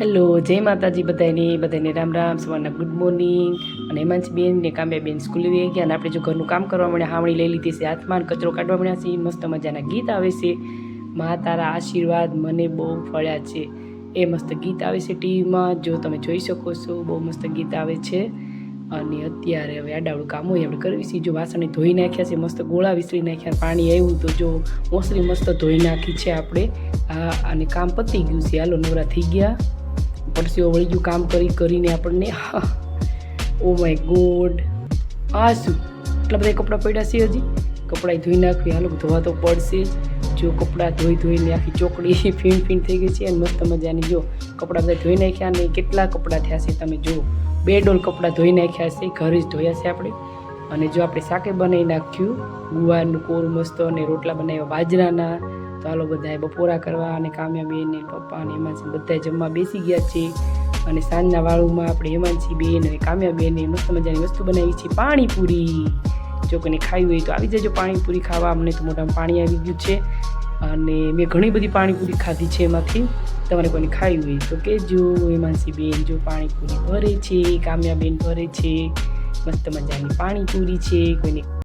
Hello, જય માતાજી બધાને રામ રામ, સવારના ગુડ મોર્નિંગ. અને હેમાંશીબેન ને કામ્યાબેન સ્કૂલે વહી ગયા અને આપણે જો ઘરનું કામ કરવા મળ્યા, હાવણી લઈ લીધી છે હાથમાં, કચરો કાઢવા મળ્યા છે. મસ્ત મજાના ગીત આવે છે, મા તારા આશીર્વાદ મને બહુ ફળ્યા છે, એ મસ્ત ગીત આવે છે ટીવીમાં, જો તમે જોઈ શકો છો. બહુ મસ્ત ગીત આવે છે. અને અત્યારે હવે આડાવડું કામ હોય આપણે કરવી છે. જો વાસણ ધોઈ નાખ્યા છે, મસ્ત ગોળા વિસરી નાખ્યા, પાણી આવ્યું તો જો મોસરી મસ્ત ધોઈ નાખી છે આપણે. હા, અને કામ પતી ગયું છે. હાલો, નવરા થઈ ગયા. પરસીઓ વળી ગયું કામ કરીને આપણને. ઓ માય ગોડ, આ શું એટલા બધા કપડાં પડ્યા છે? હજી કપડાં ધોઈ નાખવી. હાલો, ધોવા તો પડશે. જો કપડાં ધોઈને આખી ચોકડી ફીણ થઈ ગઈ છે. અને મસ્ત મજાની જો કપડાં બધા ધોઈ નાખ્યા. અને કેટલા કપડાં થયા છે તમે જુઓ, 2 ડોલ કપડાં ધોઈ નાખ્યા છે, ઘરે જ ધોયા છે આપણે. અને જો આપણે શાકે બનાવી નાખ્યું, ગુવારનું કોરું મસ્ત, અને રોટલા બનાવ્યા બાજરાના. તો હાલો બધા બપોરા કરવા, અને કામ્યાબેન ને પપ્પા ને હેમાંશી બધા જમવા બેસી ગયા છે. અને સાંજના વાળુમાં આપણે હેમાંશીબેન અને કામ્યાબેન ને મસ્ત મજાની વસ્તુ બનાવી છે, પાણીપુરી. જો કોઈને ખાવી હોય તો આવી જજો પાણીપુરી ખાવા. અમને તો મોઢામાં પાણી આવી ગયું છે. અને મેં ઘણી બધી પાણીપુરી ખાધી છે. એમાંથી તમારે કોઈને ખાવી હોય તો કહેજો. હેમાંશીબેન જો પાણીપુરી ભરે છે, કામ્યાબેન ભરે છે, મસ્ત મજાની પાણીપુરી છે. કોઈને